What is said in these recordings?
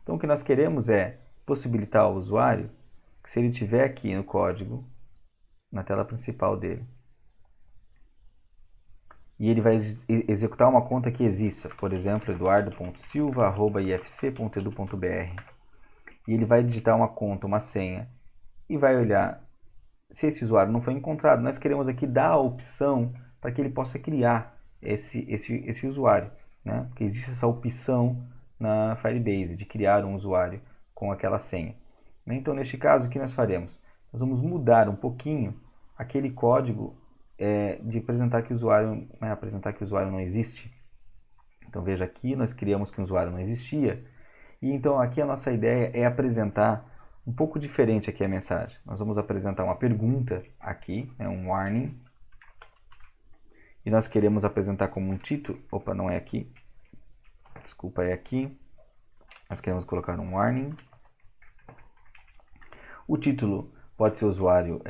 Então o que nós queremos é possibilitar ao usuário que, se ele estiver aqui no código, na tela principal dele, e ele vai executar uma conta que exista, por exemplo, eduardo.silva@ifc.edu.br, e ele vai digitar uma conta, uma senha, e vai olhar se esse usuário não foi encontrado. Nós queremos aqui dar a opção para que ele possa criar esse usuário, né? Porque existe essa opção na Firebase de criar um usuário com aquela senha. Então, neste caso, o que nós faremos? Nós vamos mudar um pouquinho aquele código de apresentar que o usuário, apresentar que o usuário não existe. Então, veja aqui, nós criamos que o usuário não existia. E então, aqui a nossa ideia é apresentar um pouco diferente aqui a mensagem. Nós vamos apresentar uma pergunta aqui, um warning. E nós queremos apresentar como um título. Opa, não é aqui. Desculpa, é aqui. Nós queremos colocar um warning. O título pode ser usuário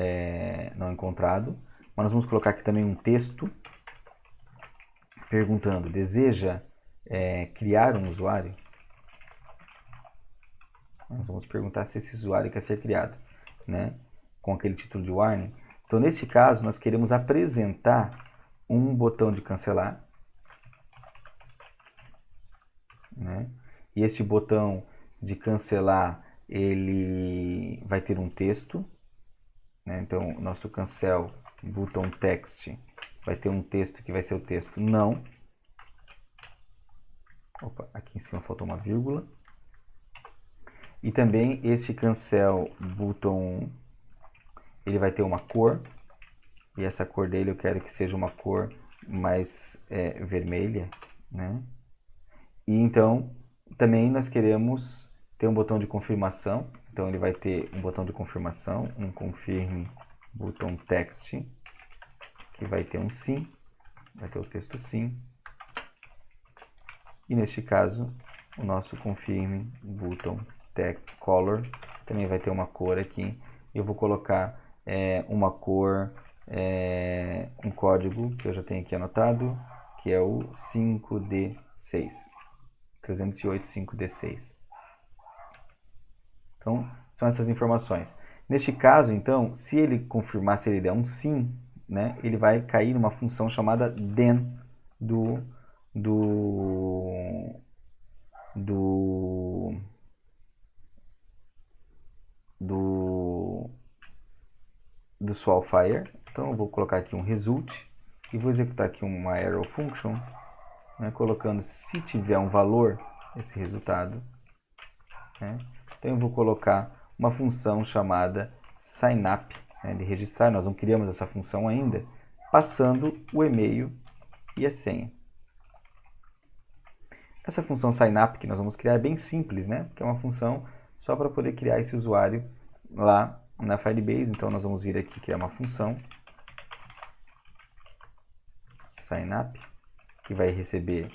não encontrado. Mas nós vamos colocar aqui também um texto perguntando: deseja criar um usuário? Nós vamos perguntar se esse usuário quer ser criado, né? Com aquele título de warning. Então, nesse caso, nós queremos apresentar um botão de cancelar, né? E este botão de cancelar, ele vai ter um texto, né? Então, o nosso cancel button text vai ter um texto que vai ser o texto não. Opa, aqui em cima faltou uma vírgula. E também este cancel button, ele vai ter uma cor. E essa cor dele eu quero que seja uma cor mais vermelha, né? E então, também nós queremos ter um botão de confirmação. Então, ele vai ter um botão de confirmação, um confirm button text, que vai ter um sim, vai ter o texto sim. E neste caso, o nosso confirm button text color também vai ter uma cor aqui. Eu vou colocar uma cor, um código que eu já tenho aqui anotado, que é o 5D6. 308 5D6. Então, são essas informações. Neste caso, então, se ele confirmar, se ele der um sim, né, ele vai cair numa função chamada then do Swallfire. Então, eu vou colocar aqui um result e vou executar aqui uma arrow function, né, colocando se tiver um valor esse resultado, né? Então eu vou colocar uma função chamada signup, né, de registrar. Nós não criamos essa função ainda, passando o e-mail e a senha. Essa função signup que nós vamos criar é bem simples, né? Porque é uma função só para poder criar esse usuário lá na Firebase. Então nós vamos vir aqui criar uma função signup que vai receber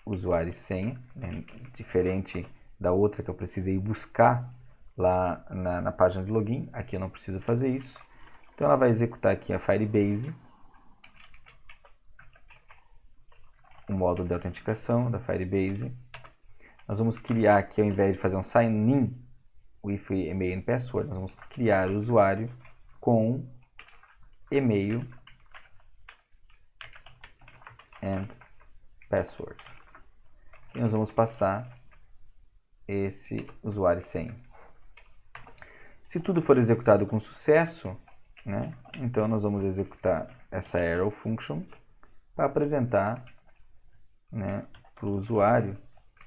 usuário e senha, né? Diferente da outra que eu precisei buscar lá na página de login. Aqui eu não preciso fazer isso. Então ela vai executar aqui a Firebase, o módulo de autenticação da Firebase. Nós vamos criar aqui, ao invés de fazer um sign-in with email and password, nós vamos criar o usuário com e-mail and password. E nós vamos passar esse usuário e senha. Se tudo for executado com sucesso, né, então nós vamos executar essa arrow function para apresentar, né, para o usuário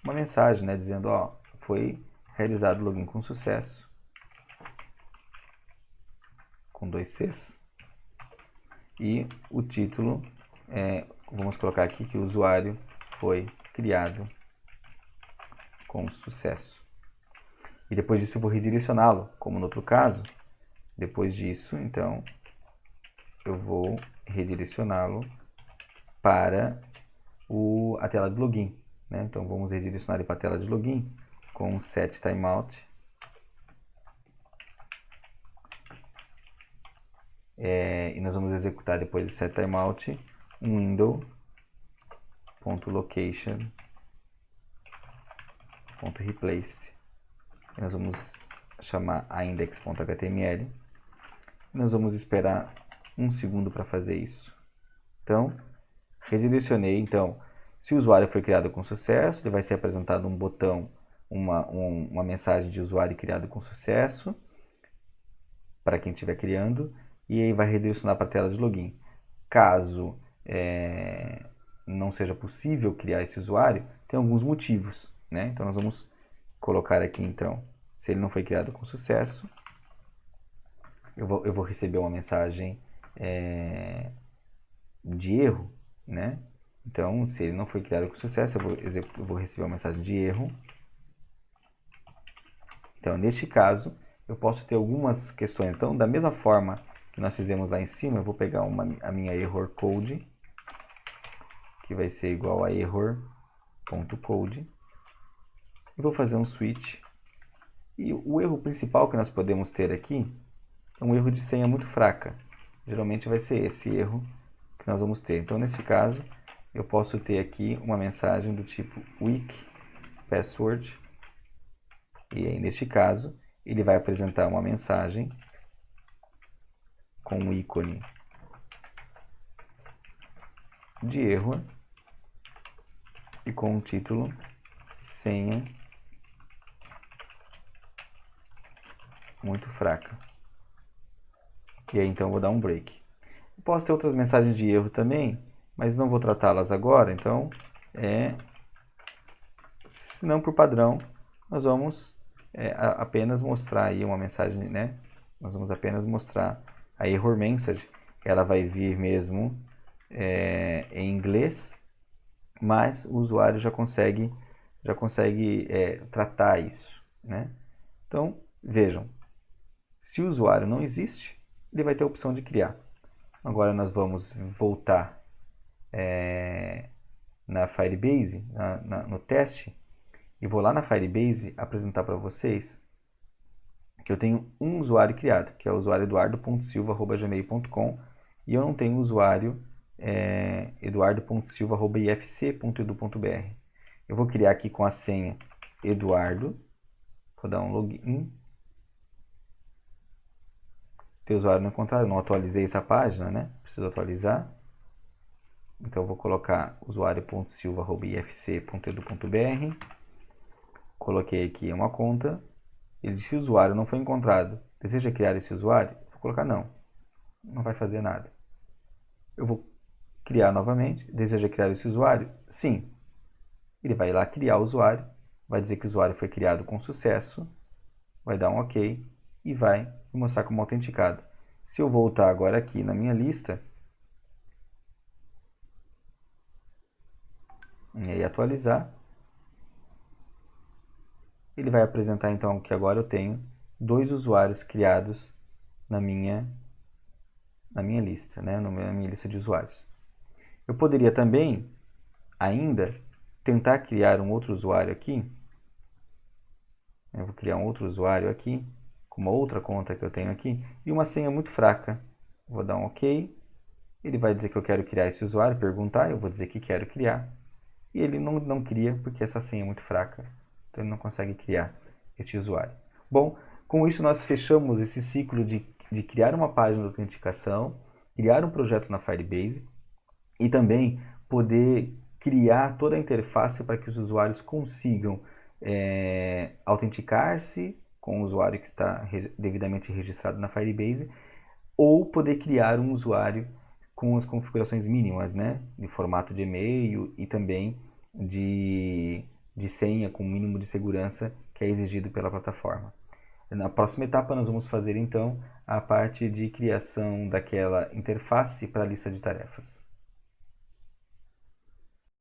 uma mensagem, né, dizendo: ó, foi realizado o login com sucesso, com 2 Cs, e o título, vamos colocar aqui que o usuário foi criado com sucesso. E depois disso eu vou redirecioná-lo, como no outro caso. Depois disso, então, eu vou redirecioná-lo para a tela de login, né? Então, vamos redirecionar ele para a tela de login com set timeout. E nós vamos executar depois de set timeout um window.location index.replace. Nós vamos chamar a index.html. Nós vamos esperar um segundo para fazer isso. Então, redirecionei. Então, se o usuário foi criado com sucesso, ele vai ser apresentado um botão, uma mensagem de usuário criado com sucesso, para quem estiver criando, e aí vai redirecionar para a tela de login. Caso não seja possível criar esse usuário, tem alguns motivos, né? Então, nós vamos colocar aqui, então, se ele não foi criado com sucesso, eu vou receber uma mensagem de erro, né? Então, se ele não foi criado com sucesso, eu vou receber uma mensagem de erro. Então, neste caso, eu posso ter algumas questões. Então, da mesma forma que nós fizemos lá em cima, eu vou pegar a minha error code, que vai ser igual a error.code, e vou fazer um switch. E o erro principal que nós podemos ter aqui é um erro de senha muito fraca. Geralmente vai ser esse erro que nós vamos ter. Então, nesse caso, eu posso ter aqui uma mensagem do tipo weak password. E aí, neste caso, ele vai apresentar uma mensagem com um ícone de erro e com o título senha muito fraca. E aí, então, eu vou dar um break. Eu posso ter outras mensagens de erro também, mas não vou tratá-las agora. Então, se não por padrão, nós vamos apenas mostrar aí uma mensagem, né? Nós vamos apenas mostrar a error message. Ela vai vir mesmo em inglês, mas o usuário já consegue tratar isso, né? Então, vejam, se o usuário não existe, ele vai ter a opção de criar. Agora nós vamos voltar na Firebase, no teste, e vou lá na Firebase apresentar para vocês que eu tenho um usuário criado, que é o usuário eduardo.silva@gmail.com, e eu não tenho o usuário eduardo.silva@ifc.edu.br. Eu vou criar aqui com a senha Eduardo, vou dar um login. O usuário não encontrado, eu não atualizei essa página, né? Preciso atualizar. Então eu vou colocar usuário.silva@ifc.edu.br. Coloquei aqui uma conta. Ele disse: o usuário não foi encontrado. Deseja criar esse usuário? Vou colocar não. Não vai fazer nada. Eu vou criar novamente. Deseja criar esse usuário? Sim. Ele vai lá criar o usuário. Vai dizer que o usuário foi criado com sucesso. Vai dar um OK. E vai me mostrar como autenticado. Se eu voltar agora aqui na minha lista, e aí atualizar, ele vai apresentar então que agora eu tenho 2 usuários criados na minha lista, né? Na minha lista de usuários. Eu poderia também ainda tentar criar um outro usuário aqui. Eu vou criar um outro usuário aqui, com uma outra conta que eu tenho aqui, e uma senha muito fraca. Vou dar um OK. Ele vai dizer que eu quero criar esse usuário, perguntar, eu vou dizer que quero criar. E ele não cria, porque essa senha é muito fraca. Então ele não consegue criar este usuário. Bom, com isso nós fechamos esse ciclo de criar uma página de autenticação, criar um projeto na Firebase e também poder criar toda a interface para que os usuários consigam autenticar-se com o usuário que está devidamente registrado na Firebase, ou poder criar um usuário com as configurações mínimas, né? De formato de e-mail e também de senha com o mínimo de segurança que é exigido pela plataforma. Na próxima etapa nós vamos fazer então a parte de criação daquela interface para a lista de tarefas.